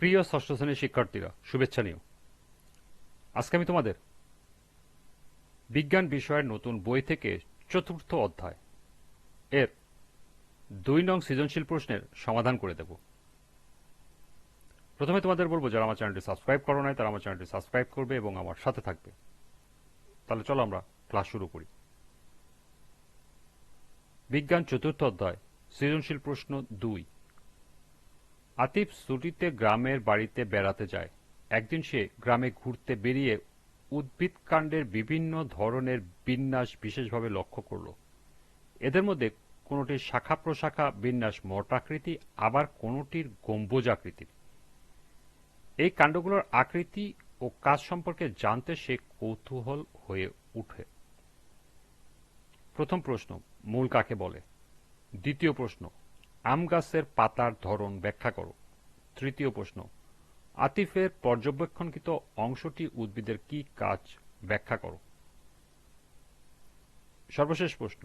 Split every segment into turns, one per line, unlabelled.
প্রিয় ষষ্ঠ শ্রেণীর শিক্ষার্থীরা, শুভেচ্ছা নিও। আজকে আমি তোমাদের বিজ্ঞান বিষয়ের নতুন বই থেকে চতুর্থ অধ্যায় এর 2 নং সৃজনশীল প্রশ্নের সমাধান করে দেব। প্রথমে তোমাদের বলবো, যারা আমার চ্যানেলটি সাবস্ক্রাইব করো নাই তারা আমার চ্যানেলটি সাবস্ক্রাইব করবে এবং আমার সাথে থাকবে। তাহলে চলো আমরা ক্লাস শুরু করি। বিজ্ঞান চতুর্থ অধ্যায়, সৃজনশীল প্রশ্ন 2। আতিফ ছুটিতে গ্রামের বাড়িতে বেড়াতে যায়। একদিন সে গ্রামে ঘুরতে বেরিয়ে উদ্ভিদকাণ্ডের বিভিন্ন ধরনের বিন্যাস বিশেষভাবে লক্ষ্য করল। এদের মধ্যে কোনোটির শাখা প্রশাখা বিন্যাস মঠাকৃতি, আবার কোনোটির গম্বুজ আকৃতির। এই কাণ্ডগুলোর আকৃতি ও কাজ সম্পর্কে জানতে সে কৌতূহল হয়ে উঠে। প্রথম প্রশ্ন, মূল কাকে বলে? দ্বিতীয় প্রশ্ন, আম গাছের পাতার ধরন ব্যাখ্যা করো। তৃতীয় প্রশ্ন, আতিফের পর্যবেক্ষণকৃত অংশটি উদ্ভিদের কি কাজ ব্যাখ্যা করো। সর্বশেষ প্রশ্ন,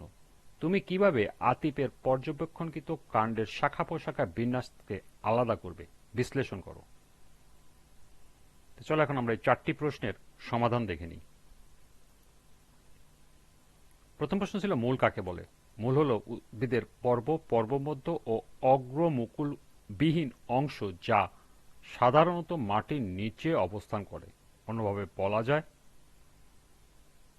তুমি কিভাবে আতিফের পর্যবেক্ষণকৃত কাণ্ডের শাখা প্রশাখা বিন্যাসকে আলাদা করবে, বিশ্লেষণ করো। চলো এখন আমরা এই 4টি প্রশ্নের সমাধান দেখে নিই। প্রথম প্রশ্ন ছিল মূল কাকে বলে। মূল হল উদ্ভিদের পর্বমধ্য ও অগ্রমুকুল বিহীন অংশ, যা সাধারণত মাটির নিচে অবস্থান করে। অন্যভাবে বলা যায়,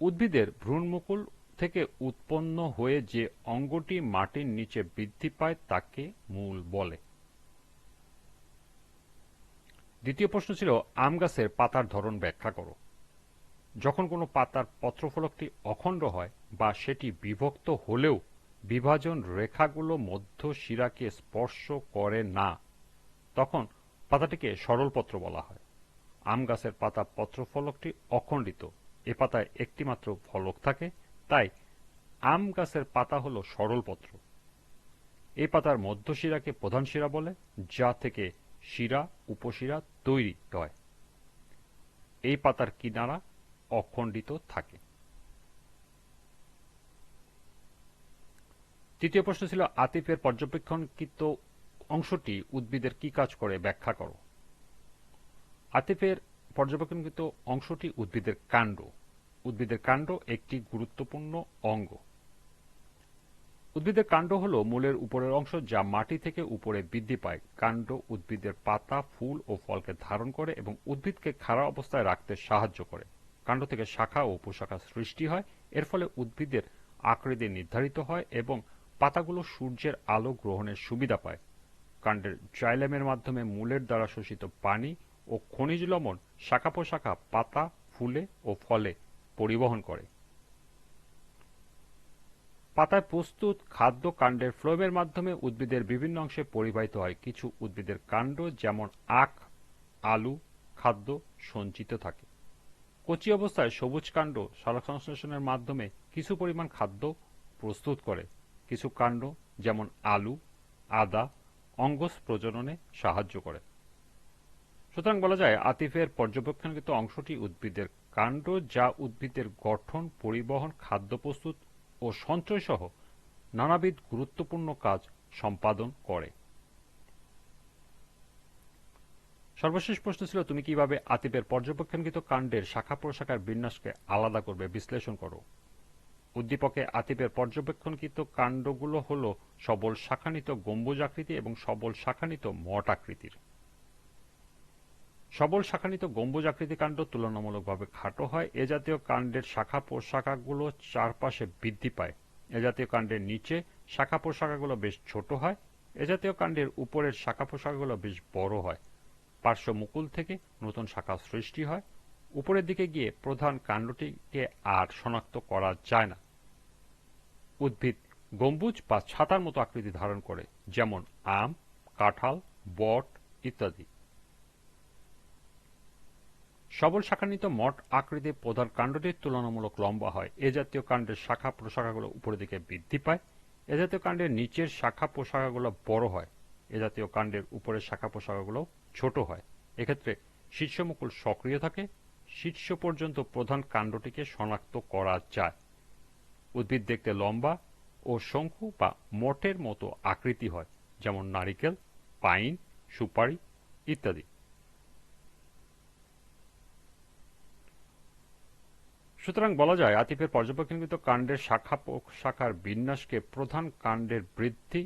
উদ্ভিদের ভ্রূণমুকুল থেকে উৎপন্ন হয়ে যে অঙ্গটি মাটির নিচে বৃদ্ধি পায় তাকে মূল বলে। দ্বিতীয় প্রশ্ন ছিল আম গাছের পাতার ধরন ব্যাখ্যা করো। যখন কোনো পাতার পত্রফলকটি অখণ্ড হয় বা সেটি বিভক্ত হলেও বিভাজন রেখাগুলো মধ্য শিরাকে স্পর্শ করে না, তখন পাতাটিকে সরলপত্র বলা হয়। আম গাছের পাতা পত্রফলকটি অখণ্ডিত। এ পাতায় একটি মাত্র ফলক থাকে, তাই আম গাছের পাতা হল সরলপত্র। এই পাতার মধ্য শিরাকে প্রধান শিরা বলে, যা থেকে শিরা উপশিরা তৈরি হয়। এই পাতার কিনারা অখণ্ডিত থাকে। তৃতীয় প্রশ্ন ছিল আতিফের পর্যবেক্ষণকৃত অংশটি উদ্ভিদের কি কাজ করে ব্যাখ্যা করো। আতিফের পর্যবেক্ষণকৃত অংশটি উদ্ভিদের কাণ্ড। উদ্ভিদের কাণ্ড একটি গুরুত্বপূর্ণ অঙ্গ। উদ্ভিদের কাণ্ড হল মূলের উপরের অংশ, যা মাটি থেকে উপরে বৃদ্ধি পায়। কাণ্ড উদ্ভিদের পাতা, ফুল ও ফলকে ধারণ করে এবং উদ্ভিদকে খাড়া অবস্থায় রাখতে সাহায্য করে। কাণ্ড থেকে শাখা ও উপশাখা সৃষ্টি হয়। এর ফলে উদ্ভিদের আকৃতি নির্ধারিত হয় এবং পাতাগুলো সূর্যের আলো গ্রহণের সুবিধা পায়। কাণ্ডের জাইলেমের মাধ্যমে মূলের দ্বারা শোষিত পানি ও খনিজ লবণ শাখা প্রশাখা পাতা, ফুলে ও ফলে পরিবহন করে। পাতায় প্রস্তুত খাদ্য কাণ্ডের ফ্লোয়েমের মাধ্যমে উদ্ভিদের বিভিন্ন অংশে পরিবাহিত হয়। কিছু উদ্ভিদের কাণ্ড, যেমন আখ, আলু, খাদ্য সঞ্চিত থাকে। কচি অবস্থায় সবুজ কাণ্ড সালোকসংশ্লেষণের মাধ্যমে কিছু পরিমাণ খাদ্য প্রস্তুত করে। কিছু কাণ্ড, যেমন আলু, আদা, অঙ্গজ প্রজননে সাহায্য করে। সুতরাং বলা যায়, আতিফের পর্যবেক্ষণকৃত অংশটি উদ্ভিদের কাণ্ড, যা উদ্ভিদের গঠন, পরিবহন, খাদ্য প্রস্তুত ও সঞ্চয় সহ নানাবিধ গুরুত্বপূর্ণ কাজ সম্পাদন করে। সর্বশেষ প্রশ্ন ছিল তুমি কিভাবে আতিফের পর্যবেক্ষণকৃত কাণ্ডের শাখা প্রশাখার বিন্যাসকে আলাদা করবে, বিশ্লেষণ করো। উদ্দীপকে আতিফের পর্যবেক্ষণকৃত কাণ্ডগুলো হল সবল শাখান্বিত গম্বুজ আকৃতি এবং সবল শাখান্বিত মঠ আকৃতির। সবল শাখান্বিত গম্বুজ আকৃতি কাণ্ড তুলনামূলকভাবে খাটো হয়। এ জাতীয় কাণ্ডের শাখা প্রশাখাগুলো চারপাশে বৃদ্ধি পায়। এ জাতীয় কাণ্ডের নিচে শাখা প্রশাখাগুলো বেশ ছোট হয়। এ জাতীয় কাণ্ডের উপরের শাখা প্রশাখাগুলো বেশ বড় হয়। পার্শ্ব মুকুল থেকে নতুন শাখা সৃষ্টি হয়। উপরের দিকে গিয়ে প্রধান কাণ্ডটিকে আর শনাক্ত করা যায় না। উদ্ভিদ গম্বুজ বা ছাতার মতো আকৃতি ধারণ করে, যেমন আম, কাঁঠাল, বট ইত্যাদি। সবল শাখান্বিত মঠ আকৃতির প্রধান কাণ্ডটি তুলনামূলক লম্বা হয়। এ জাতীয় কাণ্ডের শাখা প্রশাখাগুলো উপরের দিকে বৃদ্ধি পায়। এ জাতীয় কাণ্ডের নিচের শাখা প্রশাখাগুলো বড় হয়। এ জাতীয় কাণ্ডের উপরের শাখা প্রশাখাগুলো ছোট হয়। এক্ষেত্রে শীর্ষমুকুল সক্রিয় থাকে। শীর্ষ পর্যন্ত প্রধান কাণ্ডটিকে শনাক্ত করা যায়। উদ্ভিদ দেখতে লম্বা ও শঙ্কু বা মঠের মতো আকৃতি হয়, যেমন নারিকেল, পাইন, সুপারি ইত্যাদি। সুতরাং বলা যায় আতিফের পর্যবেক্ষণকৃত কাণ্ডের শাখা শাখার বিন্যাসকে প্রধান কাণ্ডের বৃদ্ধি,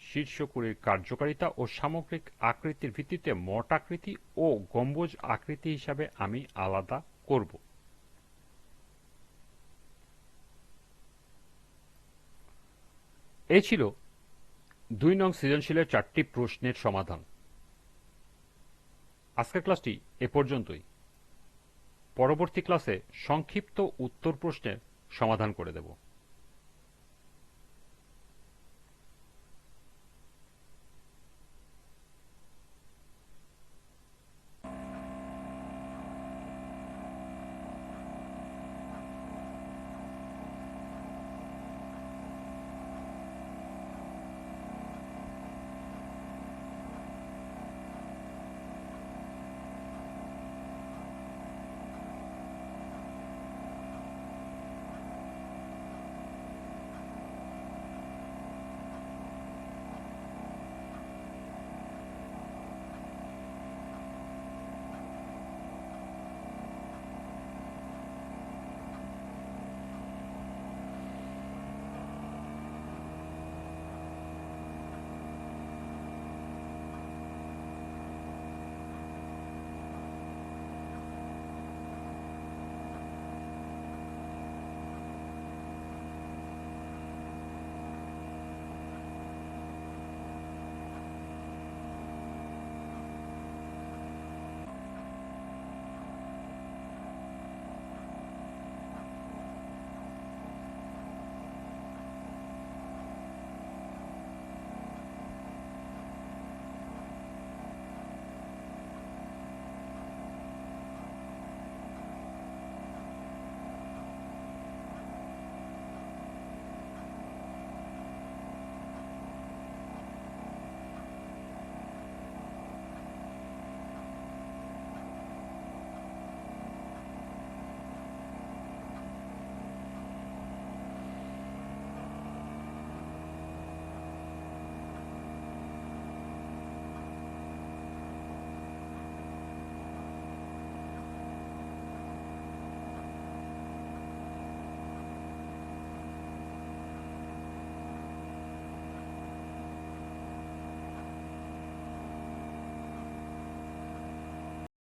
শীর্ষকুড়ির কার্যকারিতা ও সামগ্রিক আকৃতির ভিত্তিতে মঠাকৃতি ও গম্বুজ আকৃতি হিসাবে আমি আলাদা করব। এই ছিল ২ নং সৃজনশীলের ৪টি প্রশ্নের সমাধান। আজকের ক্লাসটি এ পর্যন্তই। পরবর্তী ক্লাসে সংক্ষিপ্ত উত্তর প্রশ্নের সমাধান করে দেব।